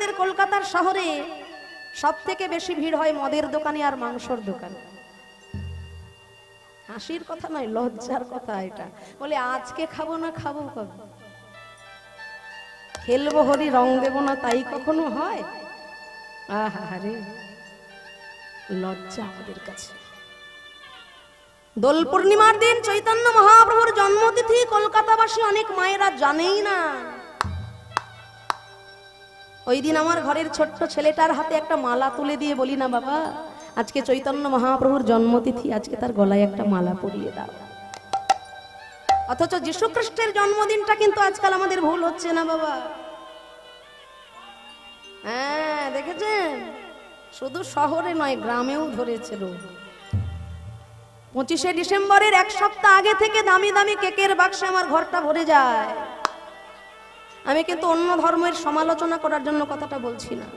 আমাদের কলকাতার শহরে সবথেকে বেশি ভিড় হয় মদের দোকানে আর মাংসর দোকানে। হাসির কথা নয়, লজ্জার কথা এটা। বলে আজকে খাবো না খাবো কবে, খেলবো হরি রং দেবো না, তাই কখনো হয়? আহারে লজ্জা আমাদের কাছে। দোল পূর্ণিমার দিন চৈতন্য মহাপ্রভুর জন্মতিথি কলকাতাবাসী অনেক মায়েরা জানেই না। ওই দিন আমার ঘরের ছোট্ট ছেলেটার হাতে একটা মালা তুলে দিয়ে বলি, না বাবা আজকে চৈতন্য মহাপ্রভুর জন্মতিথি, আজকে তার গলায় একটা মালা পরিয়ে দাও। অথচ যীশু খ্রিস্টের জন্মদিনটা কিন্তু আজকাল আমাদের ভুল হচ্ছে না বাবা। হ্যাঁ দেখেছেন, শুধু শহরে নয় গ্রামেও ধরেছে রোগ। 25শে ডিসেম্বরের এক সপ্তাহ আগে থেকে দামি দামি কেকের বাক্সে আমার ঘরটা ভরে যায়। আমি কিন্তু অন্য ধর্মের সমালোচনা করার জন্য কথাটা বলছি না।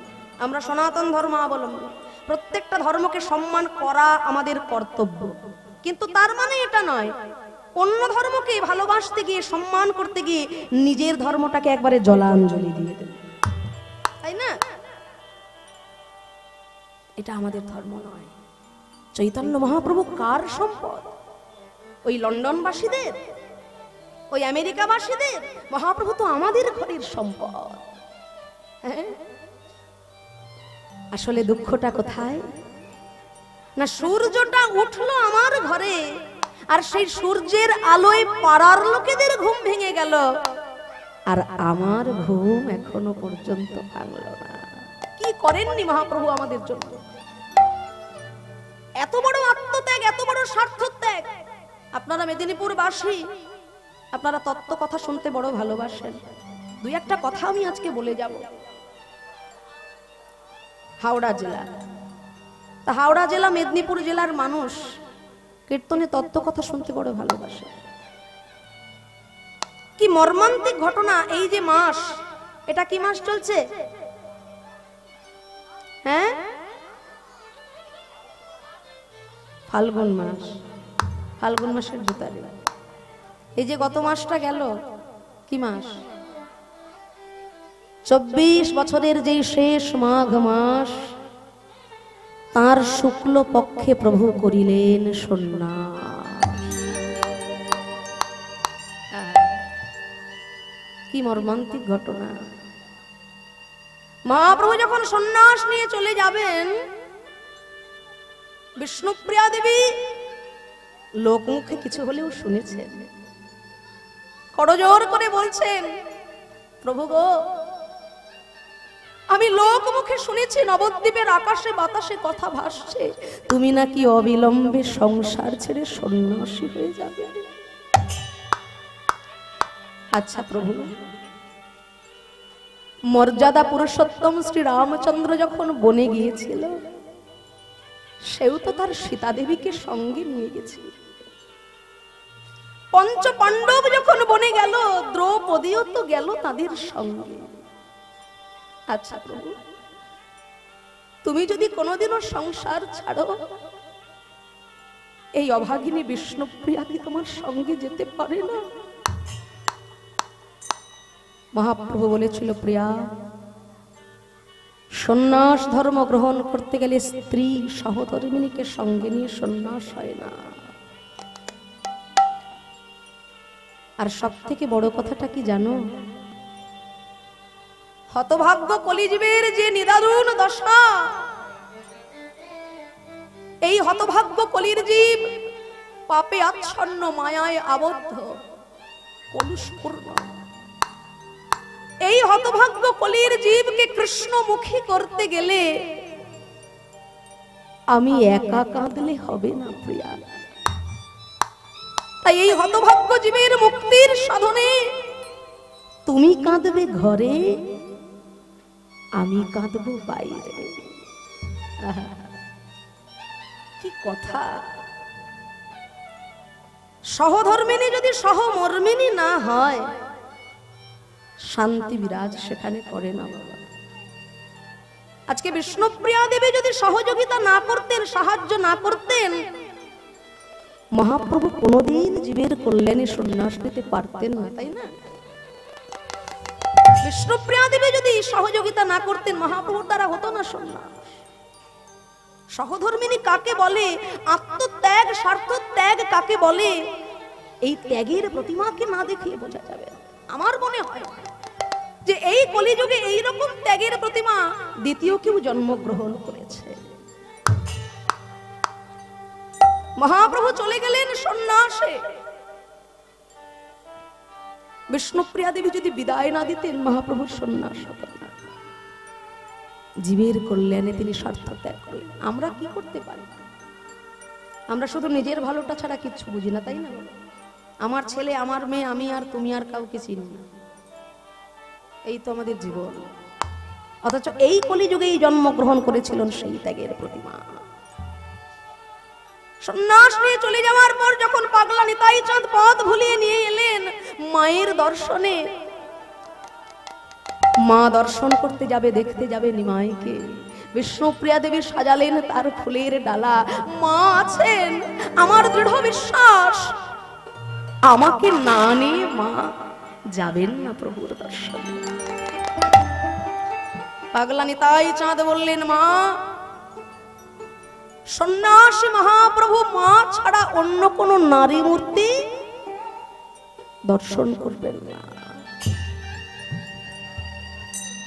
আমরা সনাতন ধর্মাবলম্বী, প্রত্যেকটা ধর্মকে সম্মান করা আমাদের কর্তব্য, কিন্তু তার মানে এটা নয় অন্য ধর্মকে ভালোবাসতে গিয়ে সম্মান করতে গিয়ে নিজের ধর্মটাকে একবারে জলাঞ্জলি দিয়ে দেবে, তাই না? এটা আমাদের ধর্ম নয়। চৈতন্য মহাপ্রভু কার সম্পদ? ওই লন্ডনবাসীদের, ওই আমেরিকাবাসীদের? মহাপ্রভু তো আমাদের ঘরের সম্পদ। হ্যাঁ, আসলে দুঃখটা কোথায় না, সূর্যটা উঠলো আমার ঘরে আর সেই সূর্যের আলোয় পাড়ার লোকেদের ঘুম ভেঙে গেল, আর আমার ঘুম এখনো পর্যন্ত ভাঙলো না। কি করেননি মহাপ্রভু আমাদের জন্য? এত বড় আত্মত্যাগ, এত বড় স্বার্থত্যাগ। আপনারা মেদিনীপুরবাসী, আপনারা তত্ত্ব কথা শুনতে বড় ভালোবাসেন। দুই একটা কথা আমি আজকে বলে যাব। হাওড়া জেলা, তা হাওড়া জেলা মেদিনীপুর জেলার মানুষ কীর্তনে তত্ত্ব কথা শুনতে বড় ভালোবাসে। কি মর্মান্তিক ঘটনা! এই যে মাস, এটা কি মাস চলছে? হ্যাঁ, ফাল্গুন মাস। ফাল্গুন মাসের 2 তারিখ। এই যে গত মাসটা গেল, কি মাস? 24 বছরের যে শেষ মাঘ মাস, তার শুক্ল পক্ষে প্রভু করিলেন সন্ন্যাস। কি মর্মান্তিক ঘটনা! মহাপ্রভু যখন সন্ন্যাস নিয়ে চলে যাবেন, বিষ্ণুপ্রিয়া দেবী লোকমুখে কিছু হলেও শুনেছেন, করজোর করে বলছেন, প্রভু গো, আমি লোকমুখে শুনেছি নবদ্বীপের আকাশে বাতাসে কথা ভাসছে, তুমি নাকি অবিলম্বে সংসার ছেড়ে সন্ন্যাসী হয়ে যাবে। আচ্ছা প্রভু, মর্যাদা পুরুষোত্তম শ্রী রামচন্দ্র যখন বনে গিয়েছিল, সেও তো তার সীতা দেবীকে সঙ্গে নিয়ে গেছিল। পঞ্চ পাণ্ডব যখন বনে গেল, দ্রৌপদীও তো গেল তাদের সঙ্গে। আচ্ছা প্রভু, তুমি যদি কোনোদিনও সংসার ছাড়ো, এই অভাগিনী বিষ্ণুপ্রিয়া কি তোমার সঙ্গে যেতে পারে না? মহাপ্রভু বলেছিল, প্রিয়া, সন্ন্যাস ধর্ম গ্রহণ করতে গেলে স্ত্রী সহধর্মিণীকে সঙ্গে নিয়ে সন্ন্যাস হয় না। আর সব থেকে বড় কথাটা কি জানো? হতভাগ্য কলিজীবের যে নিদারুণ দশা, এই হতভাগ্য কলির জীব পাপে আচ্ছন্ন, মায়ায় আবদ্ধ, কলুষপূর্ণ। এই হতভাগ্য কলির জীবকে কৃষ্ণমুখী করতে গেলে আমি একা কাঁদলে হবে না প্রিয়া। তাই এই হতভাগ্য জীবের মুক্তির সাধনে তুমি কাঁদবে ঘরে, আমি কাঁদবো বাইরে। কি কথা! সহধর্মিনী যদি সহমর্মিনী না হয়, শান্তি বিরাজ সেখানে করে না বাবা। আজকে বিষ্ণুপ্রিয়া দেবী যদি সহযোগিতা না করতেন, সাহায্য না করতেন, মহাপ্রভু কোনোদিন জীবের কল্যাণে সন্ন্যাস নিতে পারতেন না, তাই না? বিষ্ণুপ্রিয়া দেবী যদি সহযোগিতা না করতেন মহাপ্রভুর দ্বারা হতো না সন্ন্যাস। সহধর্মিনী কাকে বলে, আত্মত্যাগ স্বার্থ ত্যাগ কাকে বলে, এই ত্যাগের প্রতিমাকে না দেখিয়ে বোঝা যাবে। আমার মনে হয় যে এই কলিযুগে এইরকম ত্যাগের প্রতিমা দ্বিতীয় কেউ জন্মগ্রহণ করেছে। মহাপ্রভু চলে গেলেন সন্ন্যাসে। বিষ্ণুপ্রিয়া দেবী যদি বিদায় না দিতেন মহাপ্রভুর সন্ন্যাস হতো না। জীবের কল্যাণে তিনি স্বার্থ ত্যাগ করলেন। আমরা কি করতে পারি? আমরা শুধু নিজের ভালোটা ছাড়া কিচ্ছু বুঝি না, তাই না? আমার ছেলে, আমার মেয়ে, আমি আর তুমি আর কাউকে চিনি না, এই তো আমাদের জীবন। অথচ এই কলিযুগেই জন্মগ্রহণ করেছিলেন সেই ত্যাগের প্রতিমা। সন্ন্যাস নিয়ে চলে যাওয়ার পর যখন পাগলা নিতাই চাঁদ পথ ভুলিয়ে নিয়ে এলেন মায়ের দর্শনে, মা দর্শন করতে যাবে, দেখতে যাবে নিমাইকে, বিষ্ণুপ্রিয়া দেবী সাজালেন তার ফুলের ডালা। মা আছেন, আমার দৃঢ় বিশ্বাস আমাকে না নিয়ে মা যাবেন না প্রভুর দর্শনে। পাগলা নিতাই চাঁদ বললেন, মা, সন্ন্যাসী মহাপ্রভু মা ছাড়া অন্য কোন নারী মূর্তি দর্শন করবেন না।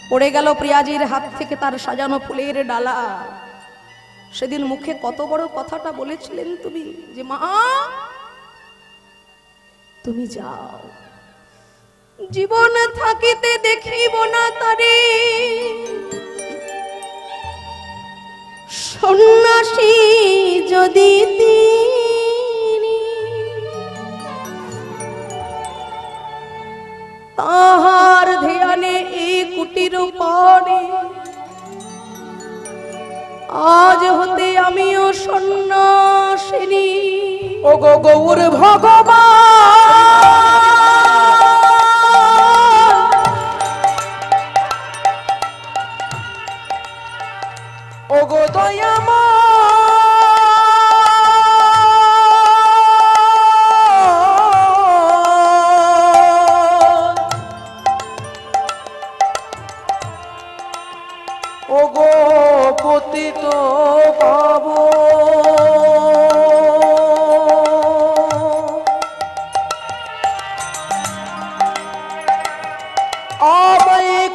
পড়ে গেল প্রিয়াজির হাত থেকে তার সাজানো ফুলের ডালা। সেদিন মুখে কত বড় কথাটা বলেছিলেন তুমি, যে মা তুমি যাও, জীবন থাকিতে দেখিব না তারে, সন্ন্যাসী যদি তিনি, তাহার ধ্যানে এই কুটির পরে আজ হতে আমিও সন্ন্যাসিনী। ও গো গৌর ভগবান, ও গো দয়াময়, ও গো পতিত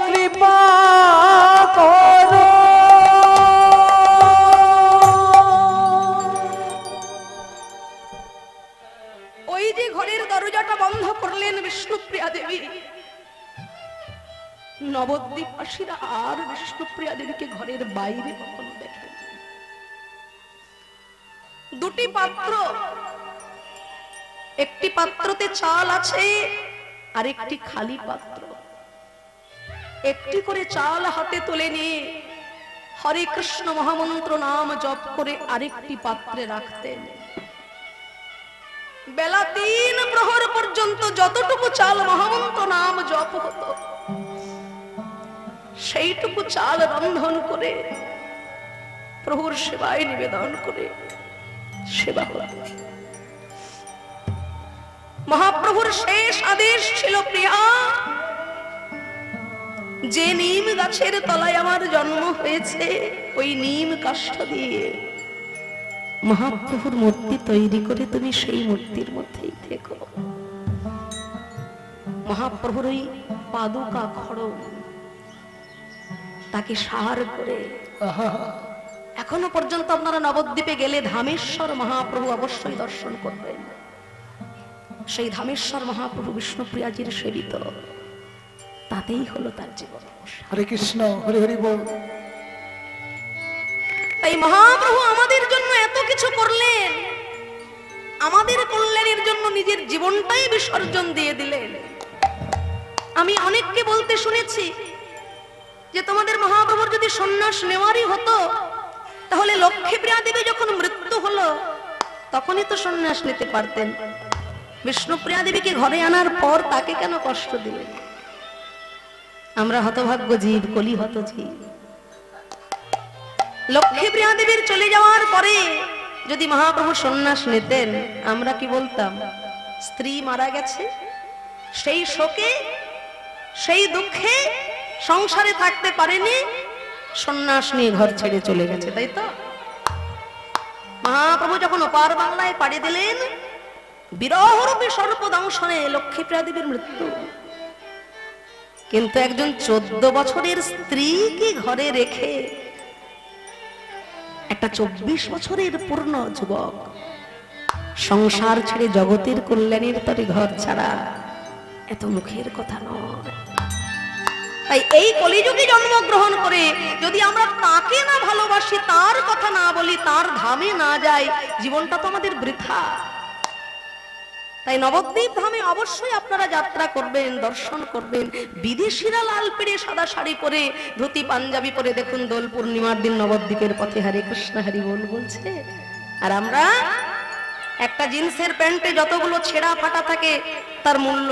কৃপা করো। ওই যে ঘরের দরজাটা বন্ধ করলেন বিষ্ণুপ্রিয়া দেবী, নবদ্বীপবাসীরা আর বিষ্ণুপ্রিয়া দেবীকে ঘরের বাইরে কখনো দেখেন। দুটি পাত্র, একটি পাত্রতে চাল আছে আর একটি খালি পাত্র। একটি করে চাল হাতে তুলে নিয়ে হরে কৃষ্ণ মহামন্ত্র নাম জপ করে আরেকটি পাত্রে রাখতেন। বেলা 3 প্রহর পর্যন্ত যতটুকু চাল মহামন্ত্র নাম জপ হতো সেইটুকু চাল রন্ধন করে প্রভুর সেবায় নিবেদন করে সেবা করত। মহাপ্রভুর শেষ আদেশ ছিল, প্রিয়া, যে নিম গাছের তলায় আমার জন্ম হয়েছে ওই নিম কাষ্ঠ দিয়ে মহাপ্রভুর মূর্তি তৈরি করে তুমি সেই মূর্তির মধ্যেই থেকো। মহাপ্রভুর ওই পাদুকা খড়ম তাকে সার করে এখনো পর্যন্ত আপনারা নবদ্বীপে গেলে ধামেশ্বর মহাপ্রভু অবশ্যই দর্শন করবেন। সেই ধামেশ্বর মহাপ্রভু বিষ্ণুপ্রিয়াজির সেবিত, তাতেই হলো তার জীবন। হরে কৃষ্ণ, হরে হরি বল। তাই মহাপ্রভু আমাদের জন্য এত কিছু করলেন, আমাদের কল্যাণের জন্য নিজের জীবনটাই বিসর্জন দিয়ে দিলেন। আমি অনেককে বলতে শুনেছি যে তোমাদের মহাপ্রভুর যদি সন্ন্যাস নেওয়ারই হতো তাহলে লক্ষ্মীপ্রিয়া দেবী যখন মৃত্যু হলো তখনই তো সন্ন্যাস নিতে পারতেন। বিষ্ণুপ্রিয়া দেবীকে ঘরে আনার পর তাকে কেন কষ্ট দিলেন? আমরা হতভাগ্য জীব, কলি হত জীব। লক্ষ্মীপ্রিয়া দেবীর চলে যাওয়ার পরে যদি মহাপ্রভু সন্ন্যাস নিতেন, আমরা কি বলতাম? স্ত্রী মারা গেছে, সেই শোকে সেই দুঃখে সংসারে থাকতে পারেনি, সন্ন্যাস নিয়ে ঘর ছেড়ে চলে গেছে, তাই তো? মহাপ্রভু যখন ওপার বাংলায় পাড়ি দিলেন, বিরহরূপী সর্পদংশনে লক্ষ্মীপ্রিয়া দেবীর মৃত্যু। কিন্তু একজন 14 বছরের স্ত্রীকে ঘরে রেখে একটা 24 বছরের পূর্ণ যুবক সংসার ছেড়ে জগতের কল্যাণের তরে ঘর ছাড়া এত মুখের কথা নয়। তাই এই কলিযুগে জন্মগ্রহণ করে যদি আমরা তাকে না ভালোবাসি, তার কথা না বলি, তার ধামে না যাই, জীবনটা তো আমাদের বৃথা। তাই নবদ্বীপ ধামে অবশ্যই আপনারা যাত্রা করবেন, দর্শন করবেন। বিদেশিরা লাল পেড়ে সাদা শাড়ি পরে, ধুতি পাঞ্জাবি পরে দেখুন দোল পূর্ণিমার দিন নবদ্বীপের পথে হরে কৃষ্ণ হরি বল বলছে। আর আমরা একটা জিন্সের প্যান্টে যতগুলো ছেঁড়া ফাটা থাকে তার মূল্য,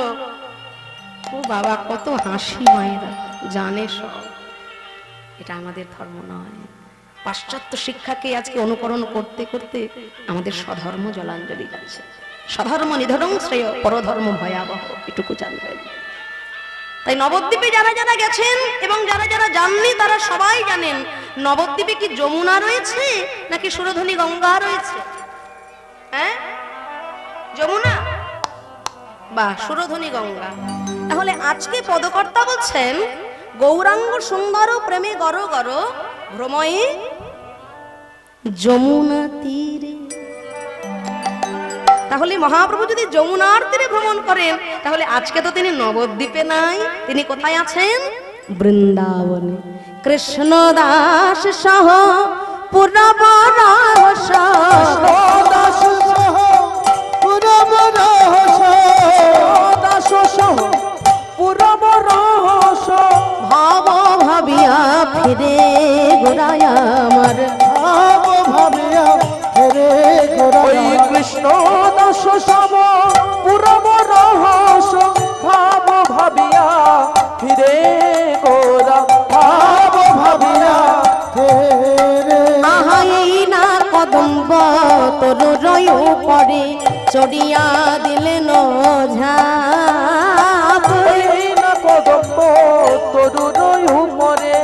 ও বাবা কত হাসি, মায়েরা জানে সব। এটা আমাদের ধর্ম নয়। পাশ্চাত্য শিক্ষাকে আজকে অনুকরণ করতে করতে আমাদের স্বধর্ম জলাঞ্জলি যাচ্ছে। স্বধর্ম নিধনং শ্রেয়, পরধর্ম ভয়াবহ, এটুকু জানবেন। তাই নবদ্বীপে যারা যারা গেছেন এবং যারা যারা যাননি তারা সবাই জানেন নবদ্বীপে কি যমুনা রয়েছে নাকি সুরধনী গঙ্গা রয়েছে? হ্যাঁ, যমুনা বা সুরধনী গঙ্গা। তাহলে আজকে পদকর্তা বলছেন গৌরাঙ্গ সুন্দর প্রেমে গর গর ভ্রময়ে যমুনা তীরে। তাহলে মহাপ্রভু যদি যমুনার তীরে ভ্রমণ করেন, তাহলে আজকে তো তিনি নবদ্বীপে নাই, তিনি কোথায় আছেন? বৃন্দাবনে। কৃষ্ণ দাস সহ পুরব রহস, দাস সহ পুরব রহস, দাস সহ পুরব রহস, ভাব ভাবিয়া ফিরে গোরায় আমার, ভাব ভাবিয়া ফিরে গোরায়। কৃষ্ণ দাস সব পুরব রহস, ভাব ভাবিয়া ফিরে গোরা, ভাব ভাবিয়া ফিরে। আহাই না কদম্ব তোর রয় পড়ে চড়িয়া দিলেন ঝাপ, না কদম্ব তরুর উপরে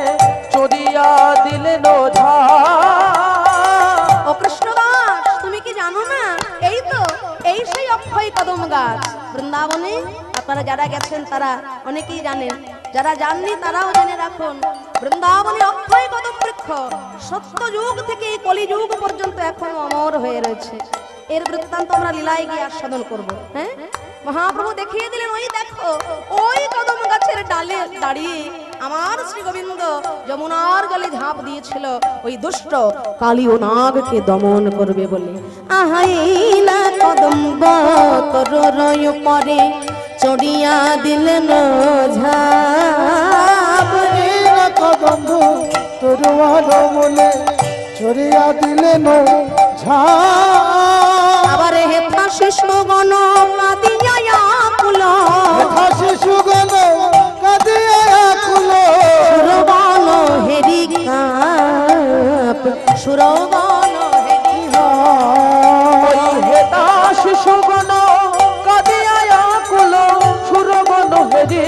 চড়িয়া দিলেন ঝাপ। ও কৃষ্ণদাস, তুমি কি জানো না এই তো এই সেই অক্ষয় কদম গাছ বৃন্দাবনে? আপনারা যারা গেছেন তারা অনেকেই জানেন, যারা জাননি তারাও জেনে রাখুন। বৃন্দাবনে অক্ষয় কদম বৃক্ষ সত্য যুগ থেকে কলি যুগ পর্যন্ত এখনো অমর হয়ে রয়েছে। এর বৃত্তান্ত আমরা লীলায় গিয়ে আস্বাদন করব। হ্যাঁ, মহাপ্রভু দেখিয়ে দিলেন, ওই দেখো ওই কদম গাছের ডালে দাঁড়িয়ে আমার শ্রী গোবিন্দ যমুনার জলে ঝাঁপ দিয়েছিল ওই দুষ্ট কালী ও নাগকে দমন করবে বলে। আহাই না কদম্ব তোর রয় পরে চড়িয়া দিলেন ঝাঁপ, কদম্ব তরুয়ার বলে চড়িয়া দিলেন ঝাপ। আবার হেথা শিশুগণ কাঁদিয়া আকুল, শিশুগণ কাঁদিয়া আকুল, সুরবন হেরি কাপ, সুরবন হেরি ওই হেতা শিশুগণ কাঁদিয়া আকুল, সুরবন হেরি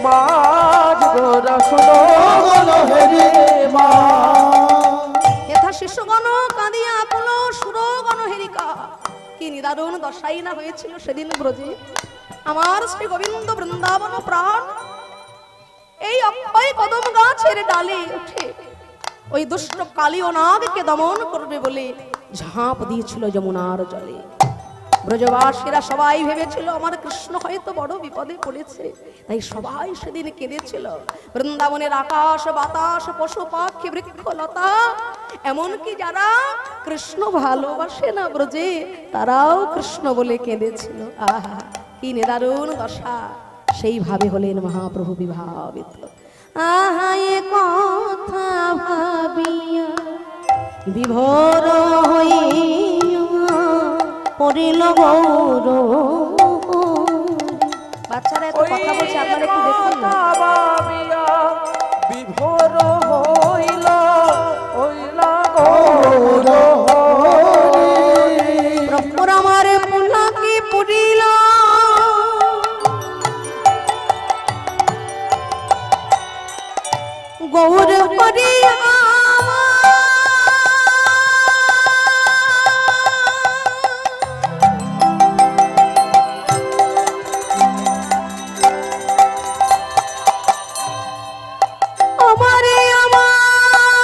মাঝ গোরা, সুরবন হেরি মা। হেথা শিশুগণ কাঁদিয়া আকুল, সুরগণ হেরিকা। কি নিদারুণ দশাই না হয়েছিল সেদিন ব্রজে আমার শ্রী গোবিন্দ বৃন্দাবন প্রাণ এই অক্ষয় কদম গাছের ডালে উঠে ওই দুষ্ট কালী ও নাগকে দমন করবে বলে ঝাঁপ দিয়েছিল যমুনার জলে। ব্রজবাসীরা সবাই ভেবেছিল আমার কৃষ্ণ হয়তো বড় বিপদে পড়েছে, তাই সবাই সেদিন কেঁদেছিল। বৃন্দাবনের আকাশ বাতাস পশু পাখি বৃক্ষলতা এমনকি যারা কৃষ্ণ ভালোবাসে না ব্রজে তারাও কৃষ্ণ বলে কেঁদেছিল। আহা কি নিদারুণ দশা! সেইভাবে হলেন মহাপ্রভু বিভাবিত। আহা এ কথা ভাবিয়া বিভোর হইয়া পড়িল গৌর। বাচ্চারা এত কথা বলছে, আপনারা একটু দেখুন না। বিভোর হইল হইলা গৌর, প্রভুর আমার পুনাকি পুরিল গৌর হরি আমারে আমার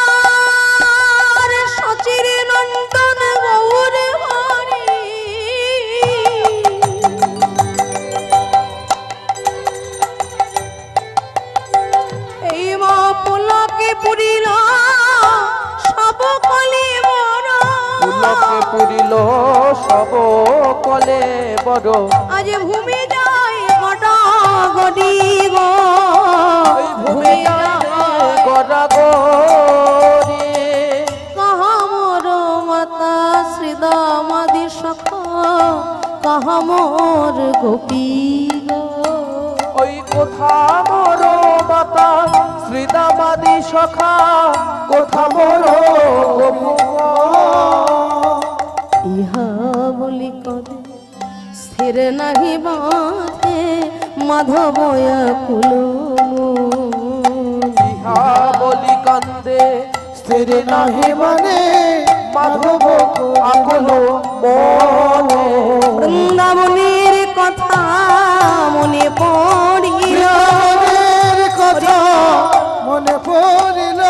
সচির নন্দন গৌর হরি এই মা পুলকে পুরিল সব কলি বড় পুলকে পুরিল সব কলে বড় আজ ভূমি যায় গডা গডি গো ভূমি গড়া গড়ি কাহা মোর মাতা শ্রীদামাদি সখা কাহা মোর গোপী গো ওই কোথা মোর মাতা শ্রীদামাদি সখা কোথা মোর ইহা বলি কদে স্থির নাহি বাঁধে মাধবয়া কুল ইহা বলি কান্দে স্থির নাহি মানে মাধব আকুল মনে বৃন্দাবনের কথা মনে পড়িল কথা মনে পড়িল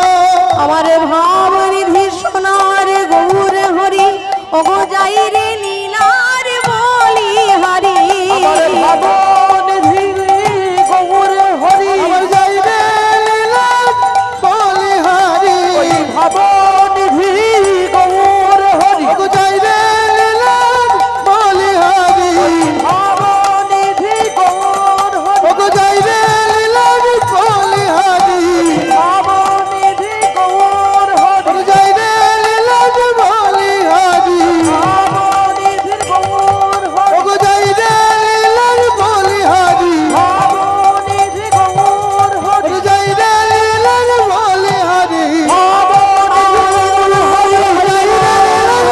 আমার ভাব নিধি সোনার গৌর হরি ওগো যাই রে লীলার বলি হরি আমার ভাবনিধি গৌর হরি আমার যাইবে লীলা বলি হরি ওই ভাবনিধি গৌর হরি ওগো যাইবে লীলা বলি হরি ভাবনিধি গৌর হরি ওগো যাইবে লীলা বলি হরি ভাবনিধি গৌর হরি ওগো যাইবে লীলা বলি হরি ভাবনিধি গৌর হরি ওগো যাইবে লীলা বলি হরি ভাবনিধি গৌর হরি ওগো যাইবে লীলা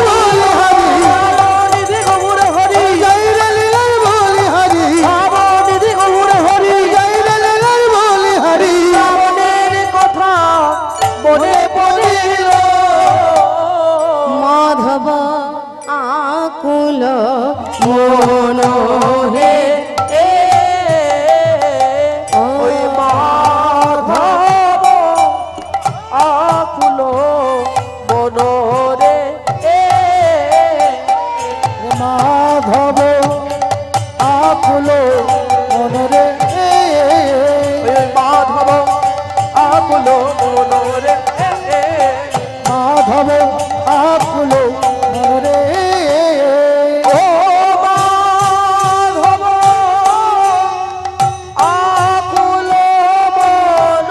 বলি হরি ভাবনিধি গৌর হরি যাইবে লীলা বলি হরি ভাবনিধি গৌর হরি যাইবে লীলা বলি হরি মনের কথা মনে পড়িল মাধব আকুল মন হে ওই মাধব আকুল মনরে মাধব আকুল মনরে ওই মাধব আকুল মনরে মাধব আকুল মনরে ও মাধব আকুল মনরে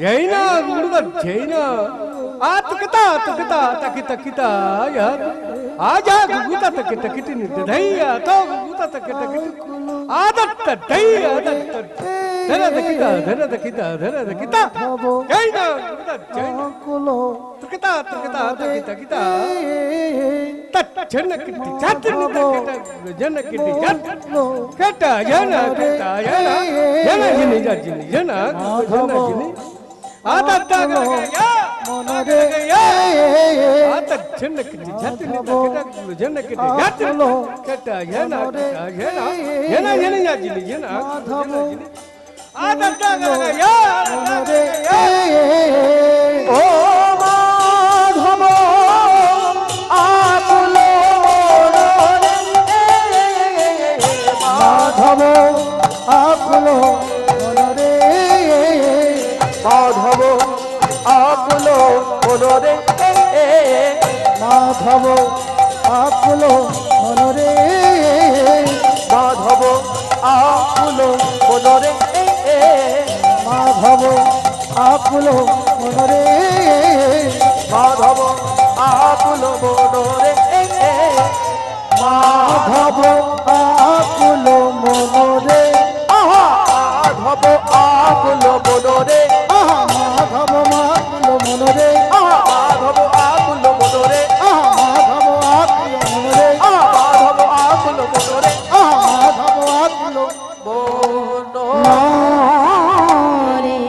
ಜೈನ ಜೈನ ಆತಕತಾ ತಕತಾ ತಕಿತ ಕಿತ ಯಾರ ಆಜಾ ಗುಗುತ ತಕಿತ ಕಿಟಿನಿ ದೈಯ ತೋ ಗುಗುತ ತಕಿತ ಕಿಟಿ ಆದತ್ತ ದೈಯ ಆದತ್ತ ধরে দেখিতা ধরে দেখিতা ধরে দেখিতা জয় না গুরুদা জয় না আকুল তকিতা তকিতা তকিতা কিতা जनकिटी जातनी जनकिटी जन केटा जना केटा जना जना जिनी जिनी जना जना जिनी आता तक या মনরে आता जनकिटी जातनी केटा जनकिटी जातनी केटा जना केटा जना जना जिनी जिनी जना जिनी आता तक या মনরে ओ মাধব আকুল মাধব আকুল মনরে মাধব আকুল মনরে মাধব আকুল মনরে মাধব আকুল মনরে মাধব আকুল মনরে মাধব আকুল মনরে মাধব আকুল মনরে মাধব আকুল মনরে মাধব আকুল মনরে মাধব আকুল মনরে মাধব আকুল মনরে মাধব আকুল মনরে মাধব আকুল রে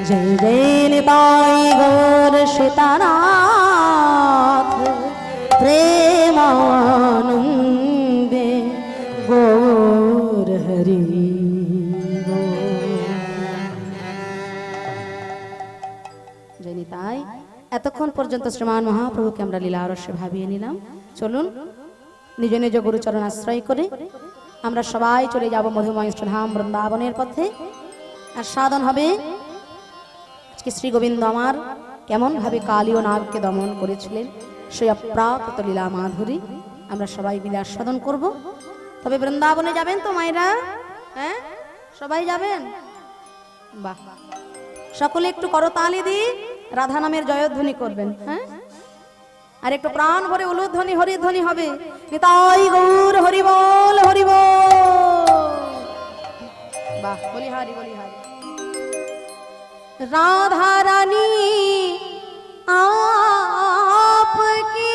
জয় জয় নিতাই গৌর সীতানাথ প্রেমানন্দে গৌর হরি জয় নিতাই। এতক্ষণ পর্যন্ত শ্রীমান মহাপ্রভুকে আমরা লীলা রসে ভাবিয়ে নিলাম। চলুন নিজ নিজ গুরুচরণ আশ্রয় করে আমরা সবাই চলে যাব মধুময় ধাম বৃন্দাবনের পথে। আর সাধন হবে আজকে শ্রী গোবিন্দ আমার কেমন ভাবে কালী ও নাগকে দমন করেছিলেন সেই অপ্রাকৃত লীলা মাধুরী আমরা সবাই মিলে আস্বাদন করব। তবে বৃন্দাবনে যাবেন তো মায়েরা? হ্যাঁ, সবাই যাবেন? বাহ, সকলে একটু করতালি দি রাধা নামের জয়ধ্বনি করবেন। হ্যাঁ, আর একটু প্রাণ ভরে উলুধ্বনি হরিধ্বনি হবে। নিতাই গৌর হরি বল হরি বল। বাহ, বলিহারি বলিহারি। রাধা রানী आपकी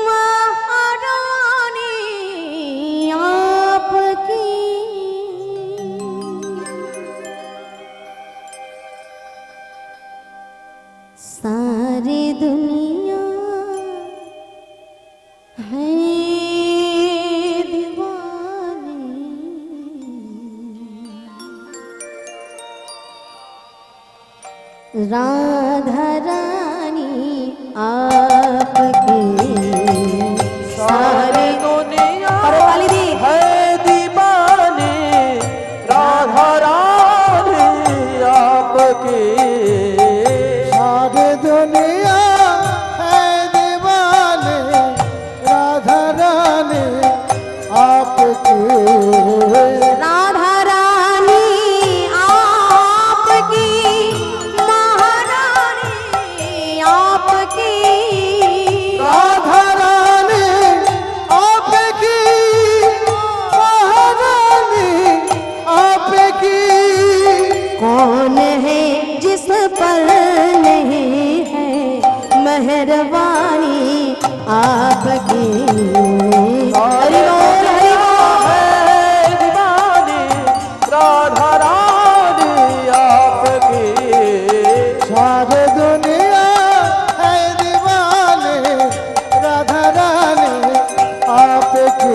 महारानी आपकी सारी दुनिया है राधा रानी आपकी सारी दुनिया अरे वाली दी है दीवानी राधा रानी आपकी सारे दुनिया है दीवाने राधा रानी आपकी राधा रानी आपकी महारानी आपकी राधा रानी आपकी महारानी आपकी कौन है जिस पर नहीं है मेहरबानी आपकी। हरि बोल हरि बोल। है दीवानी राधा रानी आपकी सारे दुनिया है दीवाने राधा रानी आपकी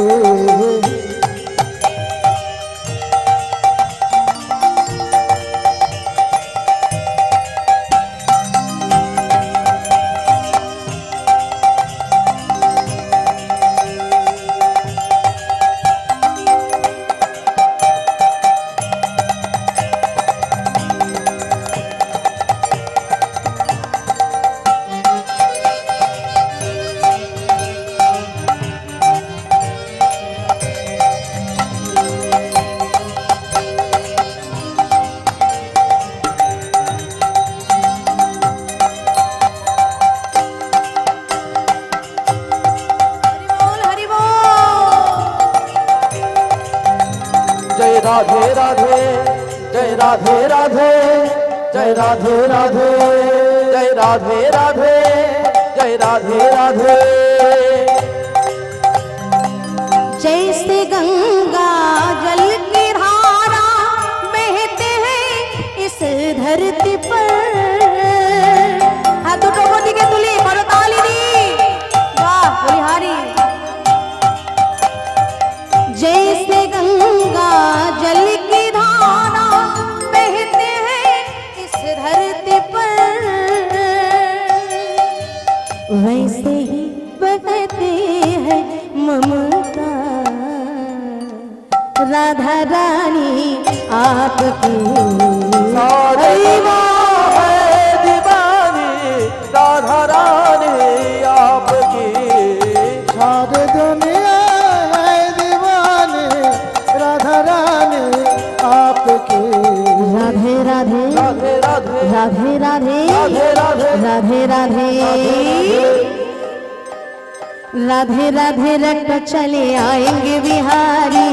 राधे राधे जय राधे राधे जय राधे राधे जय राधे राधे जय राधे राधे। जैसे गंगा जल की धारा बहते हैं इस धरती पर। हाथ उठो दिखे तुली करो ताली दी वाह बलिहारी। जैसे गंगा जल की धारा बहते हैं इस धरती पर वैसे ही बहते हैं ममता राधा रानी आपकी। सारी माँ है दीवानी राधा रानी आपकी। सारी दुनिया है दीवानी राधा रानी आपकी। राधे राधे राधे राधे राधे राधे राधे राधे राधे राधे रट चले आएंगे बिहारी।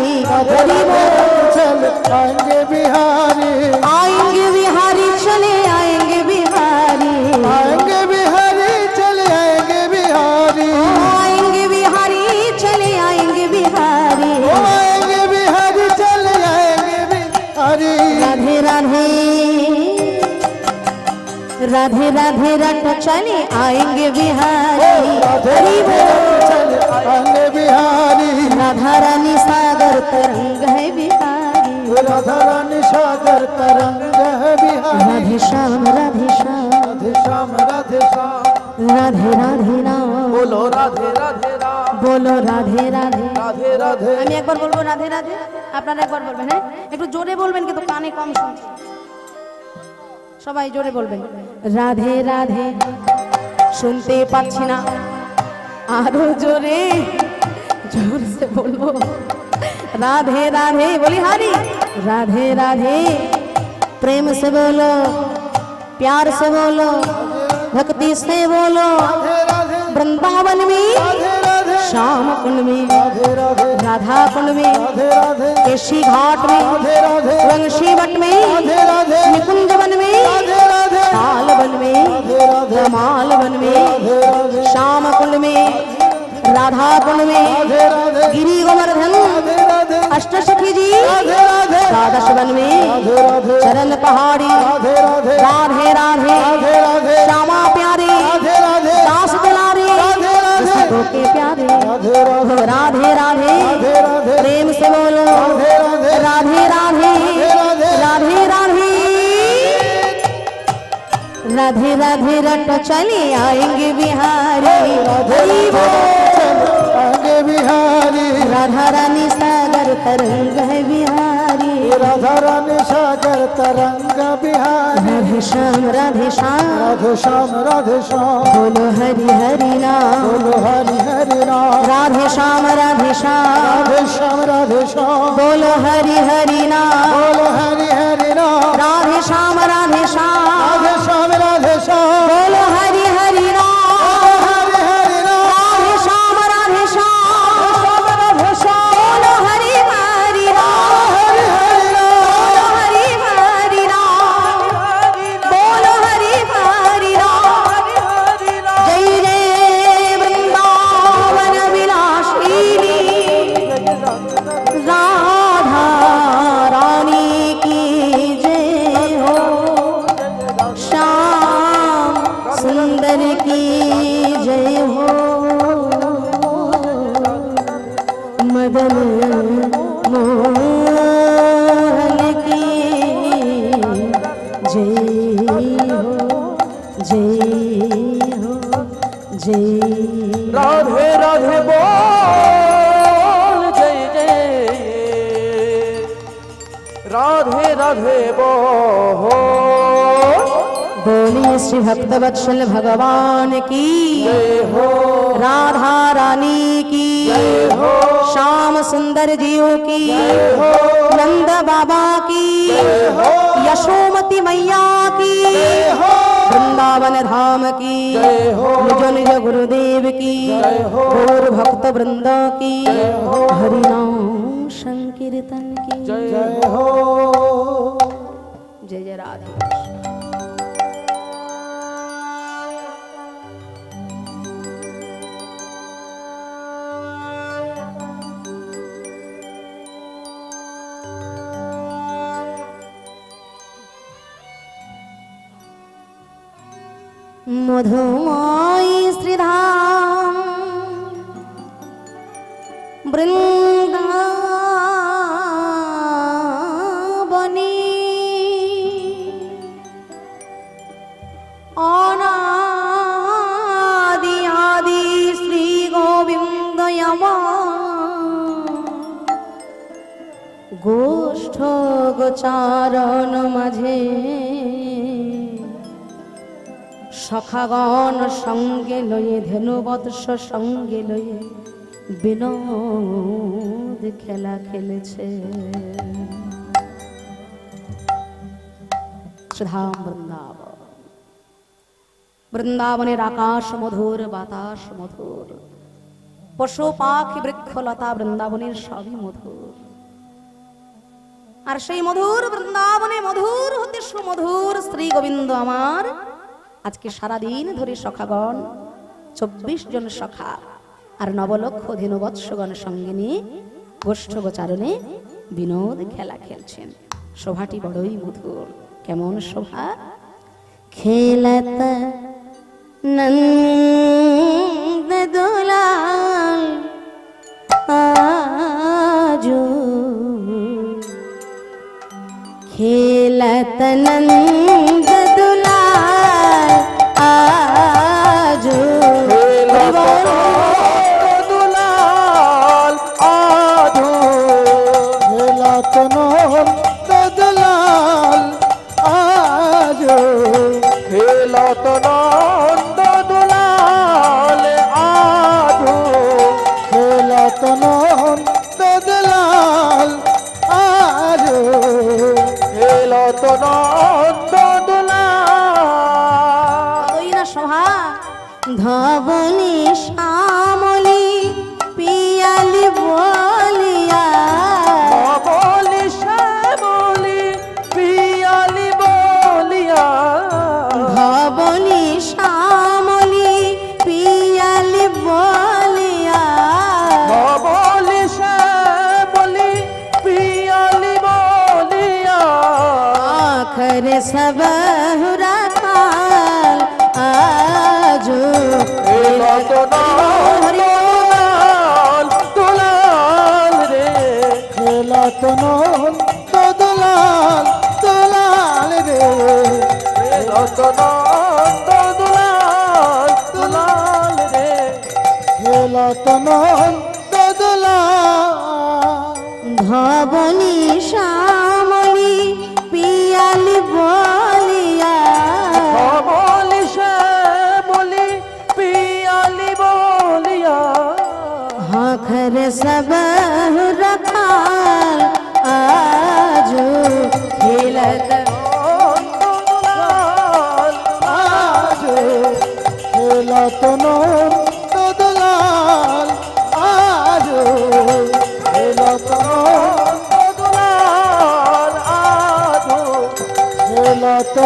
चल आएंगे बिहारी आएंगे बिहारी चले आएंगे बिहारी। आएंगे बिहारी चले आएंगे बिहारी आएंगे बिहारी चले आएंगे बिहारी। आएंगे बिहारी चले आएंगे बिहारी। राधे राधे राधे राधे रट चले आएंगे बिहारी। चल आएंगे बिहारी राधा रानी सागर तरंग है बिहारी। राधा रानी सागर तरंग है बिहारी। राधे श्याम राधे श्याम राधे श्याम राधे श्याम राधे राधे राम बोलो राधे राधे राम बोलो রাধে রাধে রাধে রাধে। আমি একবার বলবো রাধে রাধে আপনারা একবার বলবেন হ্যাঁ একটু জোরে বলবেন কিন্তু কানে কম শুনছি সবাই জোরে বলবেন রাধে রাধে শুনতে পাচ্ছি না আরো জোরে जोर से बोलो राधे राधे बोली हरी राधे राधे प्रेम से बोलो प्यार से बोलो भक्ति से बोलो वृंदावन में श्याम कुंड में राधा कुंड में केशी घाट में वंशी वट में निकुंज वन में ताल वन में कमाल वन में श्याम कुंड में राधा कुंड में गिरी गोवर्धन अष्टसखी जी द्वादश वन में चरण पहाड़ी राधे राधे श्यामा प्यारे दास दुलारे के प्यारे राधे राधे प्रेम से बोलो राधे राधे राधे राधे राधे राधे रट चले आएंगे बिहारी आएंगे बिहारी राधा रानी सागर तरंग है बिहारी राधा रानी सागर तरंग बिहारी राधे श्याम राधे श्याम राधे श्याम राधे श्याम बोलो हरि हरि नाम बोलो हरि हरि राम राधे श्याम राधे श्याम राधे श्याम राधे श्याम बोलो हरि हरि नाम बोलो हरि हरि राम राधे श्याम राधे श्याम राधे श्याम राधे श्याम बोलो हरि हरि नाम हरि हरि राम राधे श्याम राधे श्याम बोलो हरि हरि राम हरि हरि राम हरि हरि राम बोलो हरि हरि राम जय जय वृंदावन विलासिनी राधा रानी की जय हो श्याम सुंदर की जय हो मदन मोहन की जय हो जय हो जय राधे राधे बोल जय जय राधे राधे बोल बोलिए श्री भक्त वत्सल भगवान की जय हो राधा रानी की हो श्याम सुंदर जीव की हो नंद बाबा की हो यशोमती मैया की हो वृंदावन धाम की जय हो निज निज गुरुदेव की जय हो गौर भक्त वृंद की जय हो हरिनाम संकीर्तन संकीर्तन की जय जय हो जय जय राधे। मधुमय श्रीधाम वृंदावनी अनादि आदि श्री गोविंद यमा गोष्ठ गोचारण माझे सखागण संगे लये धेनुवत्स संगे लये বিনোদ খেলা খেলেছে। সুধাম বৃন্দাবন, বৃন্দাবনের আকাশ মধুর, বাতাস মধুর, পশু পাখি বৃক্ষলতা বৃন্দাবনের সবই মধুর। আর সেই মধুর বৃন্দাবনে মধুর হতে সুমধুর শ্রী গোবিন্দ আমার আজকে সারাদিন ধরে সখাগণ 24 জন সখা আর নবলক্ষ ধেনুবৎসগণ সঙ্গে নিয়ে গোষ্ঠ গোচারণে বিনোদ খেলা খেলছেন। শোভাটি বড়ই মধুর। কেমন শোভা! খেলত নন্দ দুলাল আজু, খেলত নন্দ দুলাল আজু, দদলাল আজো খেলত নন্দ দুলাল আজো, খেলত দদলাল আজো খেলত নন্দ দুলাল। ওই না শোভা! ধবনী শ্যামলী পিয়ালি বলিয়া, বলি শ্যামলি পিয়ালি বলিয়া, ধবনী শ্যামলী পিয়ালি বলিয়া, বলি শ্যামলি পিয়ালি বলিয়া, আখরে সব রাখাল আজো খেলত নন্দ দুলাল রে, খেলত দদলাল দলাল রে, খেলত নন্দ দুলাল দুলাল রে, খেলত দদলাল। ধবনী শ্যামলী পিয়ালি বলিয়া, বলি শ্যামলি পিয়ালি বলিয়া, আখরে সব রাখাল আজো খেলত আজো খেলত দদলাল আজো খেলত দুলাল আজো, খেলত